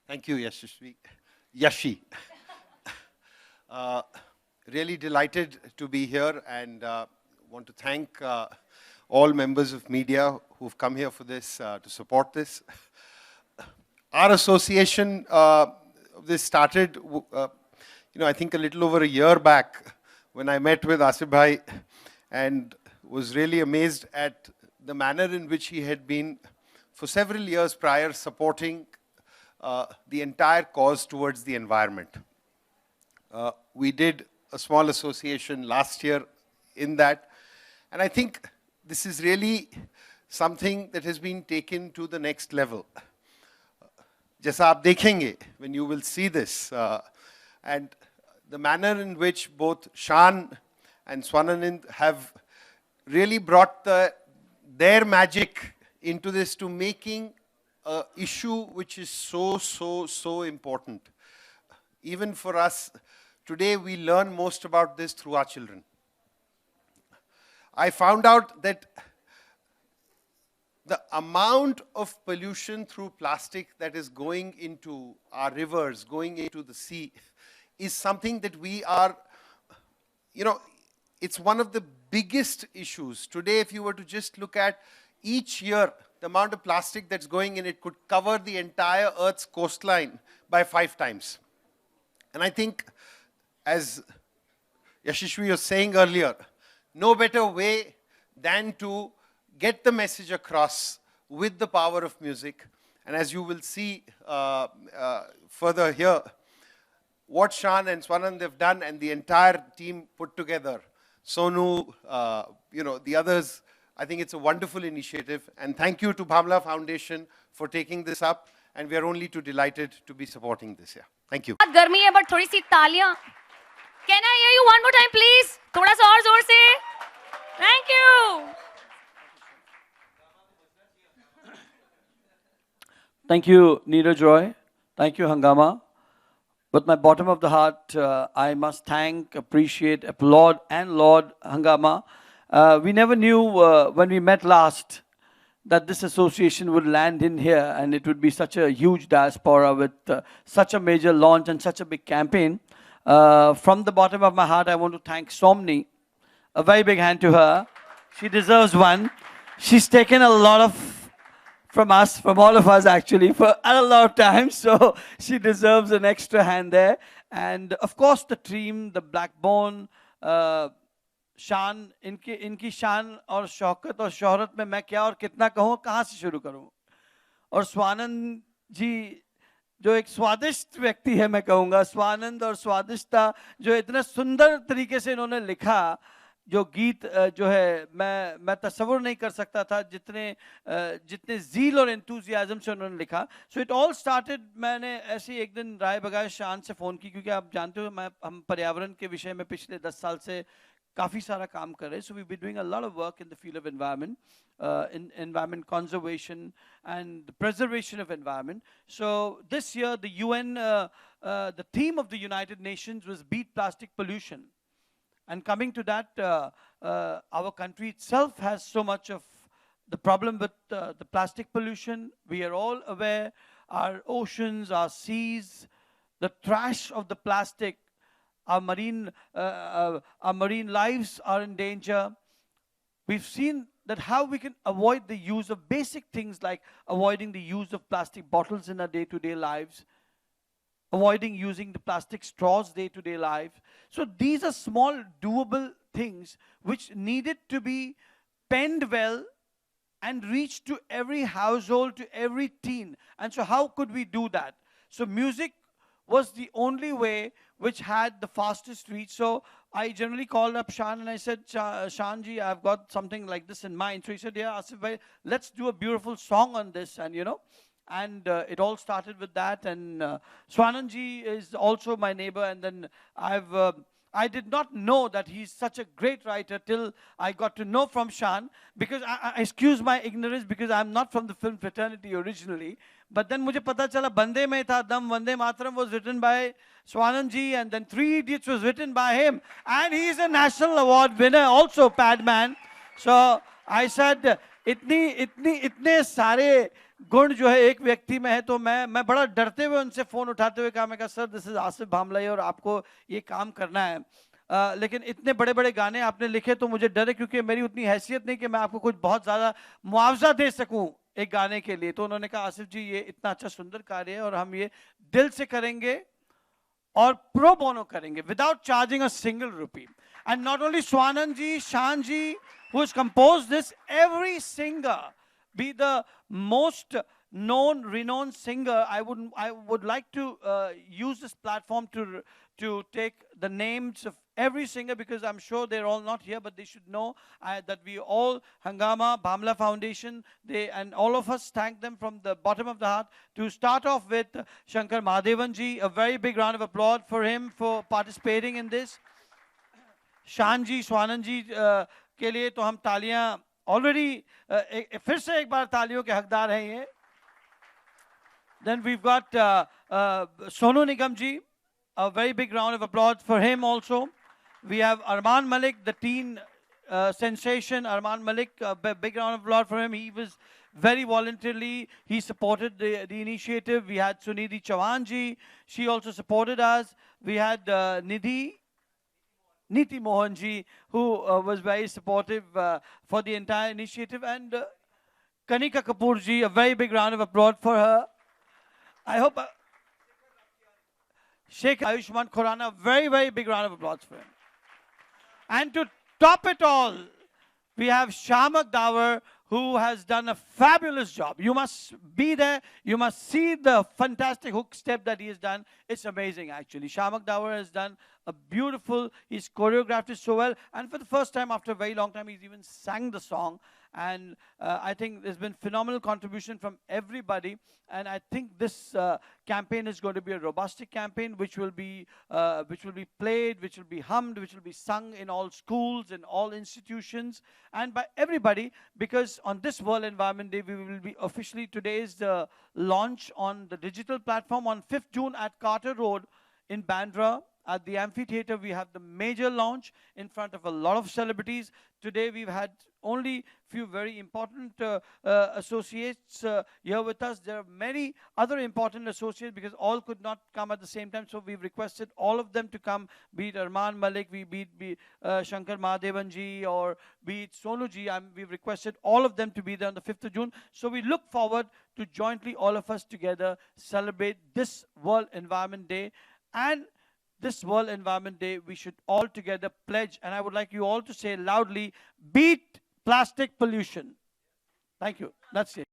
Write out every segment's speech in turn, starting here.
Thank you, Yashashvi. Yashi. Uh, really delighted to be here and want to thank all members of media who've come here for this, to support this. Our association, this started, I think a little over a year back when I met with Asif Bhai and was really amazed at the manner in which he had been for several years prior supporting the entire cause towards the environment. We did a small association last year in that, and I think this is really something that has been taken to the next level. जैसा आप देखेंगे, when you will see this, and the manner in which both Shan and Swananand have really brought their magic into this to making an issue which is so important. Even for us, today we learn most about this through our children. I found out that the amount of pollution through plastic that is going into our rivers, going into the sea, is something that we are, it's one of the biggest issues. Today, if you were to just look at each year, the amount of plastic that's going in, it could cover the entire Earth's coastline by 5 times. And I think, as Yashashvi was saying earlier, no better way than to get the message across with the power of music. And as you will see further here, what Shan and Swanand have done and the entire team put together, Sonu, the others, I think it's a wonderful initiative. And thank you to Bhamla Foundation for taking this up. And we are only too delighted to be supporting this here. Thank you. गर्मी है but थोड़ी सी तालियां. Can I hear you one more time, please? थोड़ा सा और जोर से. Thank you. Thank you, Neeraj Roy. Thank you, Hangama. With my bottom of the heart, I must thank, appreciate, applaud, and laud Hangama. We never knew when we met last that this association would land in here and it would be such a huge diaspora with such a major launch and such a big campaign. From the bottom of my heart, I want to thank Somni. A very big hand to her. She deserves one. She's taken a lot from us, from all of us actually, for a lot of times. So she deserves an extra hand there. And of course the team, the backbone, शान इनकी शान और शौकत और शोहरत में मैं क्या और कितना कहूँ, कहाँ से शुरू करूँ. और स्वानंद जी जो एक स्वादिष्ट व्यक्ति है, मैं कहूँगा स्वानंद और स्वादिष्टता, जो इतना सुंदर तरीके से इन्होंने लिखा, जो गीत जो है मैं तस्वुर नहीं कर सकता था जितने ज़ील और एंथुसियाज्म से उन्होंने लिखा. सो इट ऑल स्टार्टेड, मैंने ऐसे एक दिन राय बगाए शान से फ़ोन की, क्योंकि आप जानते हो हम पर्यावरण के विषय में पिछले 10 साल से काफ़ी सारा काम कर रहे हैं. So we be doing a lot of work in the field of environment, in environment conservation and the preservation of environment. So this year the UN, the theme of the United Nations was Beat Plastic Pollution. And coming to that, our country itself has so much of the problem with the plastic pollution. We are all aware, our oceans, our seas, the trash of the plastic, our marine lives are in danger. We've seen that how we can avoid the use of basic things like avoiding the use of plastic bottles in our day-to-day lives, avoiding using the plastic straws day-to-day life. So these are small doable things which needed to be penned well and reach to every household, to every teen. And so how could we do that? So music was the only way which had the fastest reach. So I generally called up Shan and I said, Shanji, I've got something like this in mind. So he said, yeah, Asif bhai, let's do a beautiful song on this. And and it all started with that. And Swananji is also my neighbor. And then I did not know that he's such a great writer till I got to know from Shan, because I excuse my ignorance because I'm not from the film fraternity originally. But then मुझे पता चला बंदे में था दम, Vande Mataram was written by Swananji, and then Three Idiots was written by him. And he's a national award winner also, Padman. So I said, इतने सारे गुण जो है एक व्यक्ति में है, तो मैं बड़ा डरते हुए उनसे फोन उठाते हुए कहा, मैं कहा सर दिस इज आसिफ भामलाई और आपको ये काम करना है। लेकिन इतने बड़े बड़े गाने आपने लिखे तो मुझे डर है, क्योंकि मेरी उतनी हैसियत नहीं कि मैं आपको कुछ बहुत ज्यादा मुआवजा दे सकूं एक गाने के लिए। तो उन्होंने कहा आसिफ जी ये इतना अच्छा सुंदर कार्य है और हम ये दिल से करेंगे और प्रो बोनो करेंगे, without charging a single rupee. And not only Swanand ji, Shaan ji who has composed this, every singer, be the most known, renowned singer. I would like to use this platform to take the names of every singer, because I'm sure they're all not here, but they should know that we all, Hangama, Bhamla Foundation, and all of us thank them from the bottom of the heart. To start off with Shankar Mahadevan ji, a very big round of applause for him for participating in this. शान जी, स्वानंद जी के लिए तो हम तालियां already फिर से एक बार तालियों के हकदार हैं ये। Then we've got Sonu Nigam ji, a very big round of applause for him also. We have Arman Malik, the teen sensation, Arman Malik, a big round of applause for him. He was very voluntarily, he supported the initiative. We had Sunidhi Chauhan ji, she also supported us. We had Niti Mohan ji, who was very supportive for the entire initiative, and Kanika Kapoor ji, a very big round of applause for her. I hope Sheikh Ayushman Khurana, very, very big round of applause for him. And to top it all, we have Shamak Dawar, who has done a fabulous job. You must be there. You must see the fantastic hook step that he has done. It's amazing, actually. Shamak Dawar has done a beautiful, he's choreographed it so well. And for the first time, after a very long time, he's even sang the song. And I think there's been phenomenal contribution from everybody. And I think this campaign is going to be a robust campaign, which will be played, which will be hummed, which will be sung in all schools, in all institutions, and by everybody. Because on this World Environment Day, we will be officially, today is the launch on the digital platform on 5th June at Carter Road in Bandra. At the amphitheater, we have the major launch in front of a lot of celebrities. Today, we've had only few very important associates here with us. There are many other important associates because all could not come at the same time. So we've requested all of them to come, be it Arman Malik, be it Shankar Mahadevan ji, or be it Sonu ji. We've requested all of them to be there on the 5th of June. So we look forward to jointly, all of us together, celebrate this World Environment Day. And this World Environment Day, we should all together pledge, and I would like you all to say loudly, beat plastic pollution. Thank you. That's it.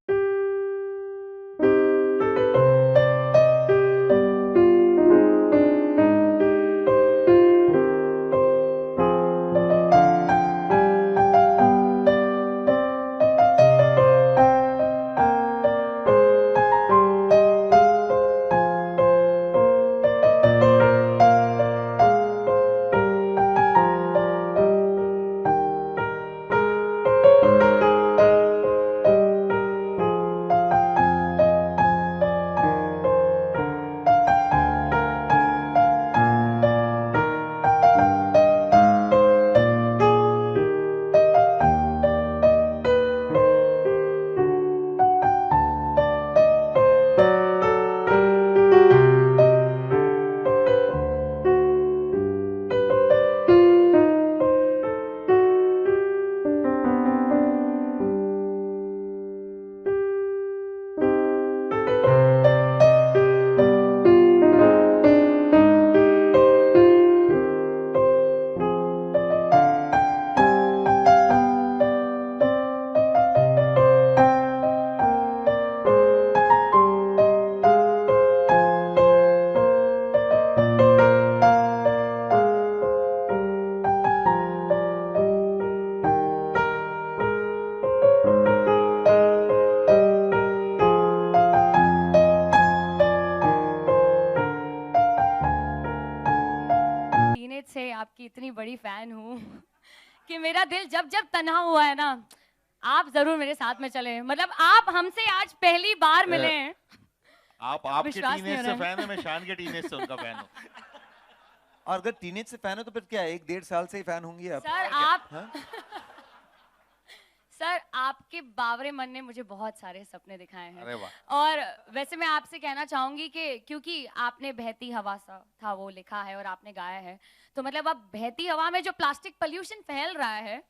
से आपकी इतनी बड़ी fan हूँ कि मेरा दिल जब जब तन्हा हुआ है ना, आप जरूर मेरे साथ में चले। मतलब आप हमसे आज पहली बार मिले हैं। आप आपके टीनेज से फैन है, मैं शान के टीनेज से उनका फैन हूँ। और अगर टीनेज से फैन हो तो फिर क्या 1-1.5 साल से ही फैन होंगी आप? सर आप सर आपके बावरे मन ने मुझे बहुत सारे सपने दिखाए हैं। अरे वाह। और वैसे मैं आपसे कहना चाहूंगी कि क्योंकि आपने बहती हवा सा था वो लिखा है और आपने गाया है, तो मतलब अब बहती हवा में जो प्लास्टिक पोल्यूशन फैल रहा है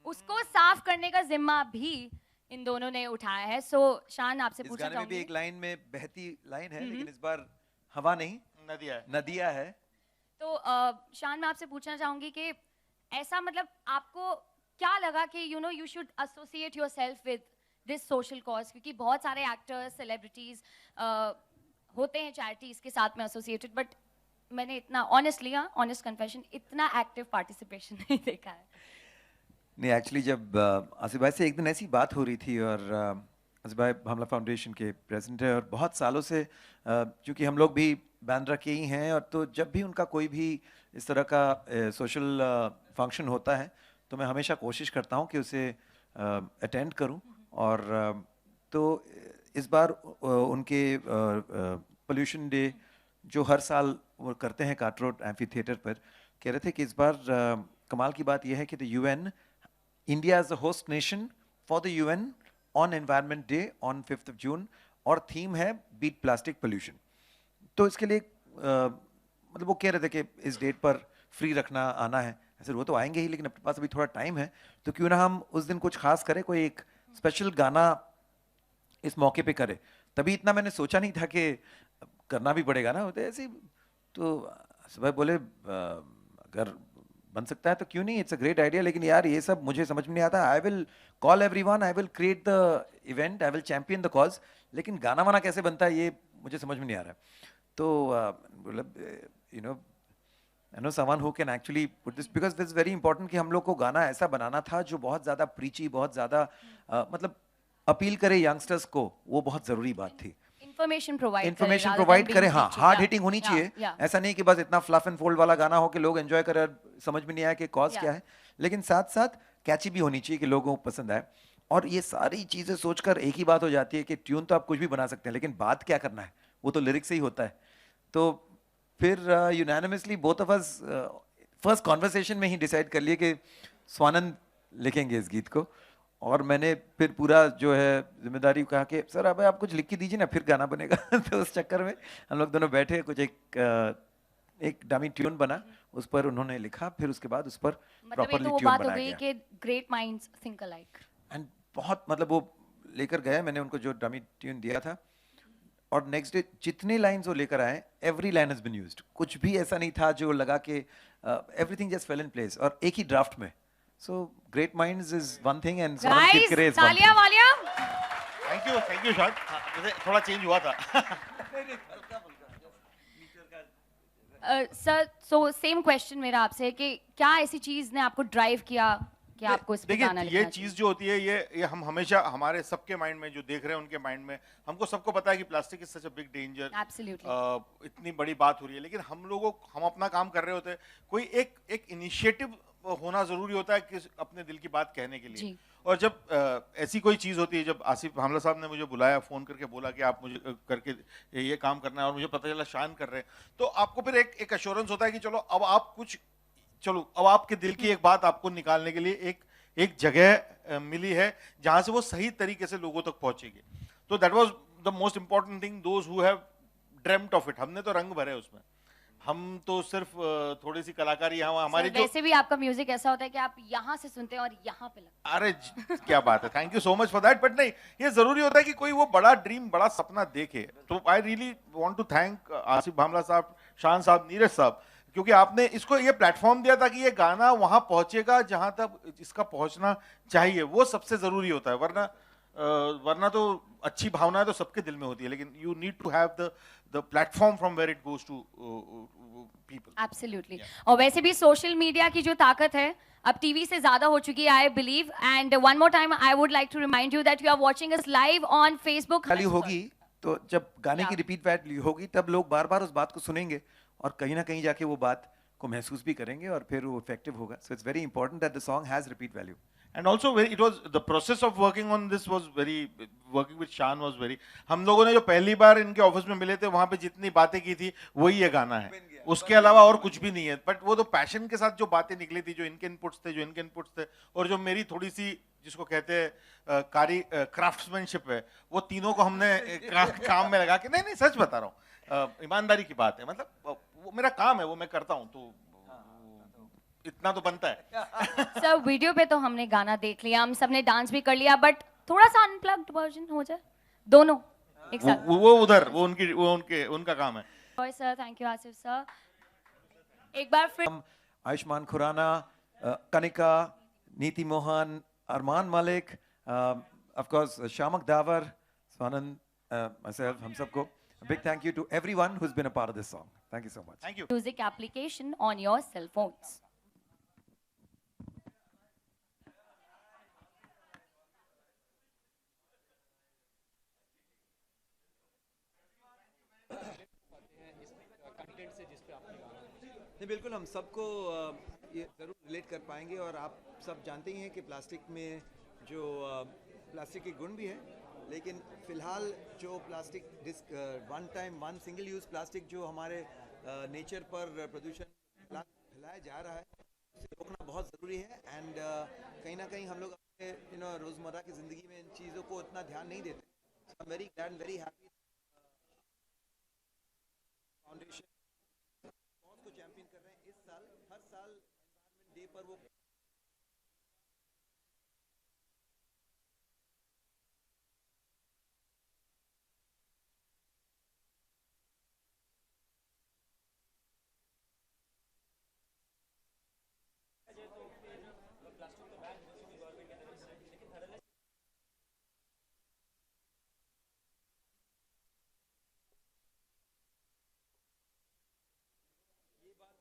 उसको साफ करने का जिम्मा भी इन दोनों ने उठाया है। सो शान आपसे इस पूछना गाने में भी चाहूंगी। एक लाइन में बहती लाइन है, लेकिन इस बार हवा नहीं नदिया है। नदिया है। तो शान मैं आपसे पूछना चाहूंगी कि ऐसा मतलब आपको क्या लगा कि you know you should associate yourself with this social cause, क्योंकि बहुत सारे एक्टर्स सेलिब्रिटीज होते हैं चैरिटीज के साथ में एसोसिएटेड, बट मैंने इतना ऑनेस्टली ऑनेस्ट कन्फेशन इतना एक्टिव पार्टिसिपेशन नहीं देखा है। नहीं, एक्चुअली जब आसिफ भाई से एक दिन ऐसी बात हो रही थी, और आसिफ भाई भामला फाउंडेशन के प्रेसिडेंट है और बहुत सालों से क्योंकि हम लोग भी बांद्रा के ही हैं, और तो जब भी उनका कोई भी इस तरह का सोशल फंक्शन होता है तो मैं हमेशा कोशिश करता हूं कि उसे अटेंड करूं। और तो इस बार उनके पोल्यूशन डे जो हर साल वो करते हैं काट रोड एम्फी थिएटर पर, कह रहे थे कि इस बार कमाल की बात यह है कि the UN India is the host nation for the UN on Environment Day on 5th of June, और थीम है बीट प्लास्टिक पोल्यूशन। तो इसके लिए मतलब वो कह रहे थे कि इस डेट पर फ्री रखना आना है। ऐसे वो तो आएंगे ही, लेकिन अपने पास अभी थोड़ा टाइम है, तो क्यों ना हम उस दिन कुछ खास करें, कोई एक स्पेशल गाना इस मौके पे करें। तभी इतना मैंने सोचा नहीं था कि करना भी पड़ेगा ना, होते ऐसे। तो सुबह बोले अगर बन सकता है तो क्यों नहीं, इट्स अ ग्रेट आइडिया। लेकिन यार ये सब मुझे समझ में नहीं आता। I will call everyone, I will create the event, I will champion the cause, लेकिन गाना वाना कैसे बनता है ये मुझे समझ में नहीं आ रहा है। तो मतलब you know I know someone who can actually put this, because this very important कि हम लोग को गाना ऐसा बनाना था जो बहुत ज़्यादा प्रीची, बहुत ज़्यादा मतलब अपील करे यंगस्टर्स को, वो बहुत ज़रूरी बात थी। इन्फॉर्मेशन प्रोवाइड करे, हाँ, हार्ड हिटिंग होनी चाहिए। yeah. ऐसा नहीं कि बस इतना फ्लफ एंड फोल्ड वाला गाना हो कि लोग एंजॉय करें, समझ में नहीं आया कि कॉज क्या है, लेकिन साथ साथ कैची भी होनी चाहिए कि लोगों को पसंद आए। और ये सारी चीजें सोचकर एक ही बात हो जाती है कि ट्यून तो आप कुछ भी बना सकते हैं, लेकिन बात क्या करना है वो तो लिरिक्स से ही होता है। तो फिर unanimously both of us first conversation में ही डिसाइड कर लिए कि स्वानंद लिखेंगे इस गीत को। और मैंने फिर पूरा जो है जिम्मेदारी कहा कि सर अब आप कुछ लिख के दीजिए ना, फिर गाना बनेगा। तो उस चक्कर में हम लोग दोनों बैठे, कुछ एक डमी ट्यून बना, उस पर उन्होंने लिखा, फिर उसके बाद उस पर प्रॉपर्ली ट्यून बनाया गया। कि great minds think alike. And बहुत मतलब वो लेकर गए, मैंने उनको जो डमी ट्यून दिया था, और नेक्स्ट डे जितने लाइंस वो लेकर आए, every line has been used. कुछ भी ऐसा नहीं था जो लगा कि everything just fell in place, और एक ही ड्राफ्ट में। So great minds is one thing and Sonam Kirkire is one तालियां thing. वालियां। थैंक यू शान। जैसे थोड़ा चेंज हुआ था। सर सो सेम क्वेश्चन मेरा आपसे है कि क्या ऐसी चीज ने आपको ड्राइव किया कि आपको इस पे गाना देखिए, ये लिखना चीज जो होती है, ये हम हमेशा हमारे सबके माइंड में, जो देख रहे हैं उनके माइंड में, हमको सबको पता है कि plastic is such a big danger. Absolutely. इतनी बड़ी बात हो रही है, लेकिन हम अपना काम कर रहे होते हैं। कोई एक इनिशिएटिव होना जरूरी होता है कि अपने दिल की बात कहने के लिए। जी। और जब ऐसी कोई चीज होती है, जब आसिफ भामला साहब ने मुझे बुलाया, फोन करके बोला कि आप मुझे करके ये काम करना है, और मुझे पता चला शान कर रहे हैं, तो आपको फिर एक अश्योरेंस होता है कि चलो अब आपके दिल की एक बात आपको निकालने के लिए एक जगह मिली है जहां से वो सही तरीके से लोगों तक पहुंचेगी। तो that was the most important thing, those who have dreamed of it. हमने तो रंग भरे उसमें, हम तो सिर्फ थोड़ी सी कलाकारी यहाँ हमारी। Sir, वैसे भी आपका म्यूजिक ऐसा होता है कि आप यहाँ से सुनते हैं और यहाँ पे लगता है। अरे क्या बात है, thank you so much for that. But नहीं, ये जरूरी होता है कि कोई वो बड़ा ड्रीम, बड़ा सपना देखे। तो I really want to thank Asif Bhamla sahab, Shaan साहब, नीरज साहब, क्योंकि आपने इसको ये प्लेटफॉर्म दिया था कि ये गाना वहां पहुंचेगा जहां तक इसका पहुंचना चाहिए। वो सबसे जरूरी होता है, वरना तो अच्छी भावना तो सबके दिल में होती है, लेकिन you need to have the platform from where it goes to people. Absolutely. और वैसे भी सोशल मीडिया की जो ताकत है अब टीवी से ज्यादा हो चुकी है, I believe. And one more time I would like to remind you that you are watching us live on Facebook. Value होगी तो जब गाने की रिपीट वैल्यू होगी, तब लोग बार बार उस बात को सुनेंगे और कहीं ना कहीं जाके वो बात को महसूस भी करेंगे, और फिर वो इफेक्टिव होगा। So it's very important that the song has repeat value. And also it was the process of working on this was working with Shan was very, हम लोगों ने जो पहली बार इनके ऑफिस में मिले थे, वहां पे जितनी बातें की थी वही ये गाना है, उसके अलावा और कुछ भी नहीं है। बट वो तो पैशन के साथ जो बातें निकली थी, जो इनके इनपुट्स थे, और जो मेरी थोड़ी सी जिसको कहते हैं क्राफ्ट्समैनशिप है, वो तीनों को हमने काम में लगा के, नहीं सच बता रहा हूँ, ईमानदारी की बात है, मतलब वो मेरा काम है, वो मैं करता हूँ, तो इतना तो बनता है। सर वीडियो पे तो हमने गाना देख लिया, हम सबने डांस भी कर लिया, बट थोड़ा सा अनप्लग्ड वर्जन हो जाए दोनों एक साथ। वो उधर उनका काम है। Sir thank you Asif sir. एक बार फिर आयुष्मान खुराना, कनिका, नीति Mohan, Armaan Malik, of course Shamak Davar, Swanand, myself, हम सबको a big thank you to everyone who's been a part of this song. Thank you so much. Thank you. Music application on your cell phones. नहीं, बिल्कुल हम सबको ये ज़रूर relate कर पाएंगे, और आप सब जानते ही हैं कि प्लास्टिक में जो प्लास्टिक के गुण भी हैं, लेकिन फ़िलहाल जो plastic one time one single use plastic जो हमारे नेचर पर प्रदूषण फैलाया जा रहा है, उसे रोकना बहुत ज़रूरी है। एंड कहीं ना कहीं हम लोग अपने रोज़मर्रा की ज़िंदगी में इन चीज़ों को उतना ध्यान नहीं देते। I am very glad and very happy foundation को चैंपियन कर रहे हैं। इस साल हर साल एनवायरनमेंट डे पर वो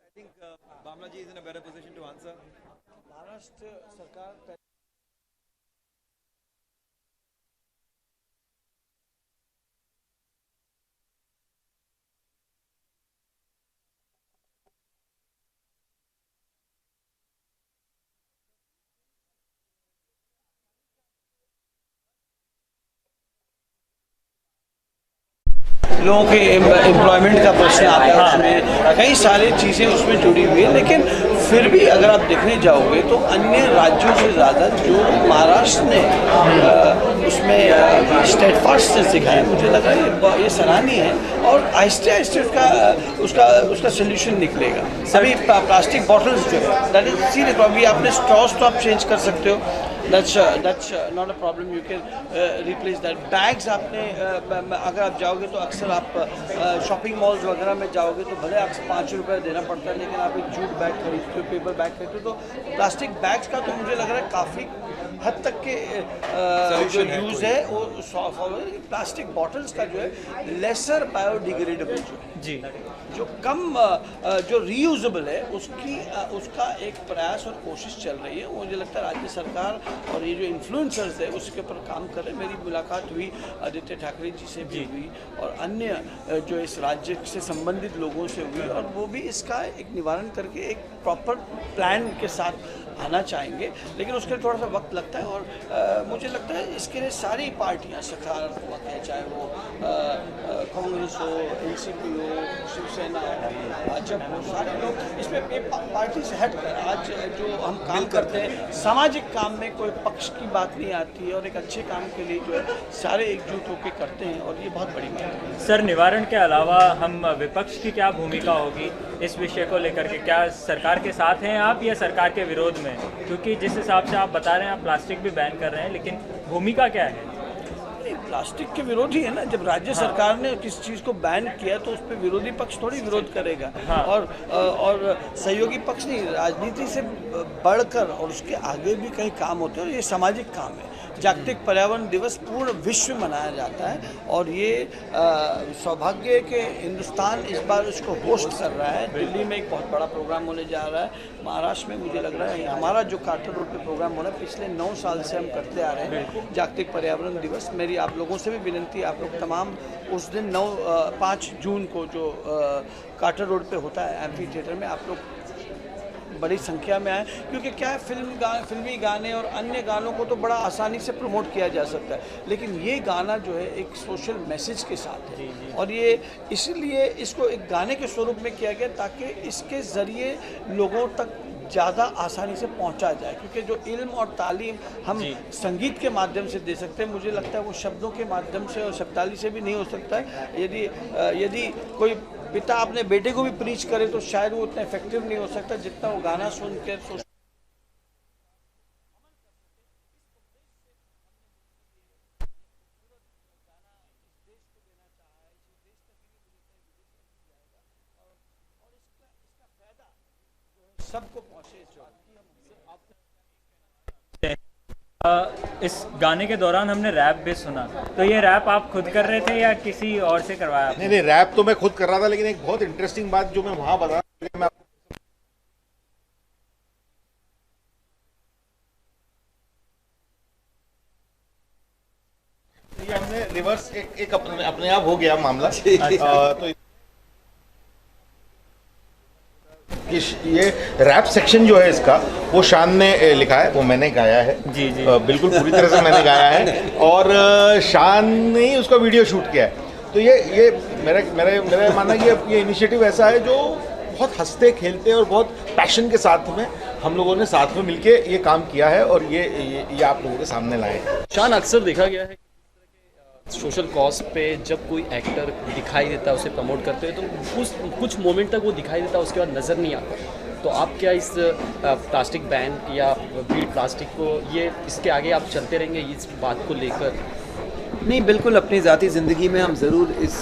I think Bamla ji is in a better position to answer. Maharashtra सरकार लोगों के एम्प्लॉयमेंट का प्रश्न आता है, उसमें कई सारी चीज़ें उसमें जुड़ी हुई है, लेकिन फिर भी अगर आप देखने जाओगे तो अन्य राज्यों से ज़्यादा जो महाराष्ट्र ने उसमें स्टेटफास्टनेस दिखाया, मुझे लगा ये सराहनीय है, और आहिस्ते आहिस्ते उसका सोल्यूशन निकलेगा। सभी प्लास्टिक बॉटल्स जो है दैट इज सीरियस प्रॉब्लम। आपने स्ट्रॉस तो आप चेंज कर सकते हो, that's not a problem, you can replace that. Bags आपने अगर आप जाओगे तो अक्सर आप शॉपिंग मॉल्स वगैरह में जाओगे तो भले आपको 5 रुपये देना पड़ता है, लेकिन आप एक जूट बैग खरीदते हो, पेपर बैग खरीदते हो, तो प्लास्टिक बैग्स का तो मुझे लग रहा है काफ़ी हद तक के जो यूज़ है वो प्लास्टिक बॉटल्स का जो है लेसर बायोडिग्रेडेबल जो है जी, जो कम जो रीयूजेबल है उसका एक प्रयास और कोशिश चल रही है। मुझे लगता है राज्य सरकार और ये जो इन्फ्लुएंसर्स है उसके ऊपर काम कर रहे हैं। मेरी मुलाकात हुई आदित्य ठाकरे जी से भी हुई और अन्य जो इस राज्य से संबंधित लोगों से हुई, और वो भी इसका एक निवारण करके एक प्रॉपर प्लान के साथ आना चाहेंगे, लेकिन उसके लिए थोड़ा सा वक्त लगता है। और मुझे लगता है इसके लिए सारी पार्टियां सकारात्मक है, चाहे वो कांग्रेस हो, एनसीपी हो, शिवसेना हो, भाजपा हो, सारे लोग इसमें पार्टी से हट कर आज जो हम काम करते हैं, सामाजिक काम में कोई पक्ष की बात नहीं आती है, और एक अच्छे काम के लिए जो है सारे एकजुट होकर करते हैं, और ये बहुत बड़ी बात है। सर, निवारण के अलावा हम विपक्ष की क्या भूमिका होगी इस विषय को लेकर के? क्या सरकार के साथ हैं आप या सरकार के विरोध में? क्योंकि जिस हिसाब से आप बता रहे हैं आप प्लास्टिक भी बैन कर रहे हैं, लेकिन भूमिका क्या है? प्लास्टिक के विरोधी है ना। जब राज्य सरकार ने किसी चीज़ को बैन किया तो उस पर विरोधी पक्ष थोड़ी विरोध करेगा। हाँ। और सहयोगी पक्ष नहीं, राजनीति से बढ़कर और उसके आगे भी कई काम होते हैं, और ये सामाजिक काम है। जागतिक पर्यावरण दिवस पूर्ण विश्व में मनाया जाता है, और ये सौभाग्य के हिंदुस्तान इस बार इसको होस्ट कर रहा है। दिल्ली में एक बहुत बड़ा प्रोग्राम होने जा रहा है, महाराष्ट्र में मुझे लग रहा है हमारा जो कार्टर रोड पे प्रोग्राम हो रहा है पिछले 9 साल से हम करते आ रहे हैं जागतिक पर्यावरण दिवस। मेरी आप लोगों से भी विनती है, आप लोग तमाम उस दिन 5 जून को जो कार्टर रोड पे होता है एम्फी थिएटर में, आप लोग बड़ी संख्या में आए, क्योंकि क्या है फिल्मी गाने और अन्य गानों को तो बड़ा आसानी से प्रमोट किया जा सकता है, लेकिन ये गाना जो है एक सोशल मैसेज के साथ है, और ये इसलिए इसको एक गाने के स्वरूप में किया गया ताकि इसके ज़रिए लोगों तक ज़्यादा आसानी से पहुंचा जाए, क्योंकि जो इल्म और तालीम हम संगीत के माध्यम से दे सकते हैं, मुझे लगता है वो शब्दों के माध्यम से और शब्दावली से भी नहीं हो सकता है। यदि कोई पिता अपने बेटे को भी प्रीच करे तो शायद वो उतना इफेक्टिव नहीं हो सकता जितना वो गाना सुन के सबको पहुंचे। इस गाने के दौरान हमने रैप भी सुना, तो ये रैप आप खुद कर रहे थे या किसी और से करवाया? नहीं नहीं, रैप तो मैं खुद कर रहा था, लेकिन एक बहुत इंटरेस्टिंग बात जो मैं वहां बता मैं ये हमने रिवर्स एक अपने आप हो गया मामला। तो ये रैप सेक्शन जो है इसका, वो शान ने लिखा है, वो मैंने गाया है। जी जी, बिल्कुल पूरी तरह से मैंने गाया है, और शान ने ही उसका वीडियो शूट किया है। तो ये मेरा मानना है कि ये इनिशिएटिव ऐसा है जो बहुत हंसते खेलते और बहुत पैशन के साथ में हम लोगों ने साथ में मिलके ये काम किया है, और ये आप लोगों के सामने लाए हैं। शान, अक्सर देखा गया है सोशल कॉज पे जब कोई एक्टर दिखाई देता है, उसे प्रमोट करते हैं तो कुछ मोमेंट तक वो दिखाई देता है, उसके बाद नज़र नहीं आता। तो आप क्या इस प्लास्टिक बैन या बीट प्लास्टिक को इसके आगे आप चलते रहेंगे इस बात को लेकर? नहीं, बिल्कुल अपनी ज़ाती ज़िंदगी में हम ज़रूर इस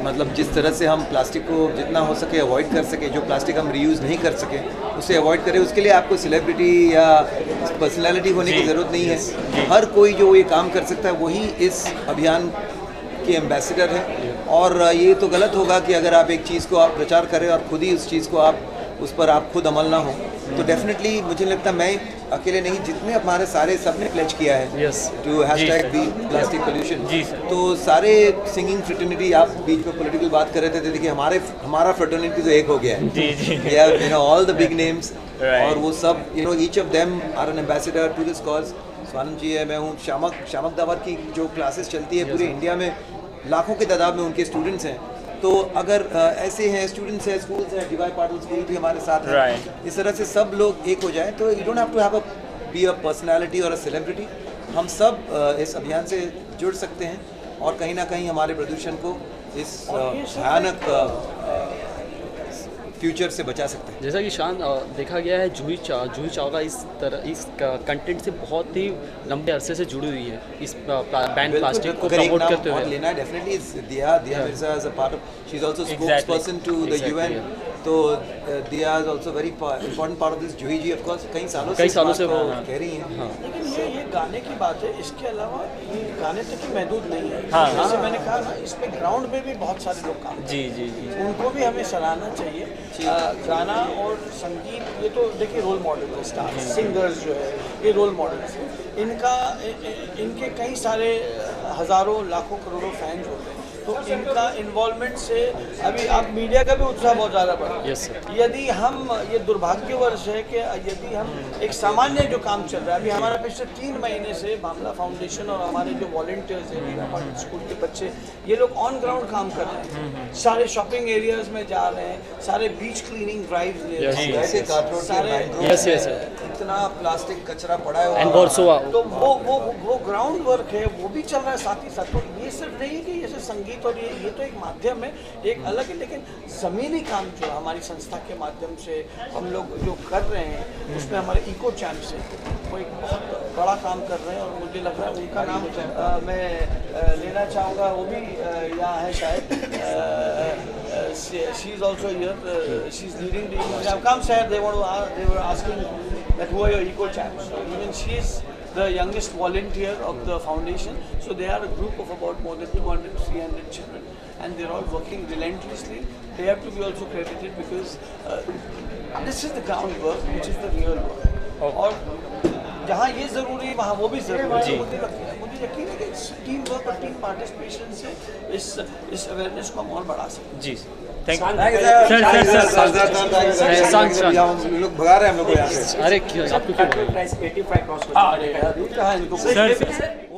मतलब जिस तरह से हम प्लास्टिक को जितना हो सके अवॉइड कर सके, जो प्लास्टिक हम रीयूज़ नहीं कर सके उसे अवॉइड करें। उसके लिए आपको सेलिब्रिटी या पर्सनालिटी होने की ज़रूरत नहीं है। हर कोई जो ये काम कर सकता है वही इस अभियान के एम्बेसडर है। और ये तो गलत होगा कि अगर आप एक चीज़ को आप प्रचार करें और खुद ही उस चीज़ को उस पर आप खुद अमल ना हो। तो डेफिनेटली मुझे लगता है मैं अकेले नहीं, जितने हमारे सारे सबने प्लेज किया है to hashtag beat plastic pollution. तो सारे सिंगिंग फ्रेटर्निटी, आप बीच में पॉलिटिकल बात कर रहे थे, देखिए हमारा फ्रेटर्निटी तो एक हो गया है। ऑल द बिग नेम्स, और वो सब each of them are an ambassador to this cause. Swanand ji है, मैं हूँ, शामक दावर की जो क्लासेस चलती है पूरे इंडिया में, लाखों की तादाद में उनके स्टूडेंट्स हैं। तो अगर ऐसे हैं स्टूडेंट्स हैं, स्कूल्स हैं, डीवाई पाटिल स्कूल भी हमारे साथ है, इस तरह से सब लोग एक हो जाएं तो you don't have to have be a personality और अ सेलिब्रिटी। हम सब इस अभियान से जुड़ सकते हैं और कहीं ना कहीं हमारे प्रदूषण को इस भयानक फ्यूचर से बचा सकते हैं। जैसा कि शान देखा गया है, जूही चावला इस कंटेंट से बहुत ही लंबे अरसे से जुड़ी हुई है, इस बैन प्लास्टिक को प्रमोट करते हुए। लेना definitely Dia Mirza as a part of, she is also spokesperson to the UN. तो Dia is also very important part of this. Juhi ji of course कई सालों से वो कह रही हैं। लेकिन ये गाने की बात है, इसके अलावा ये गाने तक ही महदूद नहीं है। जैसे मैंने कहा ना, इस पे ग्राउंड पे भी बहुत सारे लोग काम करते हैं। जी, उनको भी हमें सराहना चाहिए। गाना और संगीत, ये तो देखिए रोल मॉडल है, स्टार सिंगर्स जो है ये रोल मॉडल्स हैं। इनके कई सारे हज़ारों लाखों करोड़ों फैंस होते हैं, तो इनका इन्वॉल्वमेंट से अभी आप मीडिया का भी उत्साह बहुत ज़्यादा बढ़ा। यदि हम, ये दुर्भाग्यवश है कि यदि हम एक सामान्य जो काम चल रहा है, अभी हमारा पिछले 3 महीने से भामला फाउंडेशन और हमारे जो वॉलंटियर्स हैं, डीवाई पाटिल स्कूल के बच्चे, ये लोग ऑन ग्राउंड काम कर रहे हैं। सारे शॉपिंग एरियाज में जा रहे हैं, सारे बीच क्लीनिंग ड्राइव्स ले रहे हैं, सारे इतना प्लास्टिक कचरा पड़ा है, तो वो ग्राउंड वर्क है, वो भी चल रहा है साथ ही साथ। तो ये सिर्फ नहीं कि जैसे संगीत और ये तो एक माध्यम है, एक अलग है, लेकिन ज़मीनी काम जो हमारी संस्था के माध्यम से हम लोग जो कर रहे हैं, उसमें हमारे इको चैम्प्स हैं, वो एक बहुत बड़ा काम कर रहे हैं। और मुझे लग रहा है उनका नाम मैं लेना चाहूँगा, वो भी यहाँ है शायद। she is also here. She is leading the eco champ. Come, sir. They were asking that who are your eco champs. So even she is the youngest volunteer of the foundation. So they are a group of about more than 200-300 children, and they're all working relentlessly. They have to be also credited because this is the groundwork, which is the real work. और जहाँ ये ज़रूरी वहाँ वो भी ज़रूरी है। मुझे यकीन है कि टीम वर्क और टीम पार्टिसिपेशन से इस अवेयरनेस को हम और बढ़ा सकते हैं। जी, थैंक यू सर। लोग भगा रहे हैं हम लोग को यहाँ से। अरे क्यों आपको क्यों? प्राइस 85 क्रॉस हो चुका है।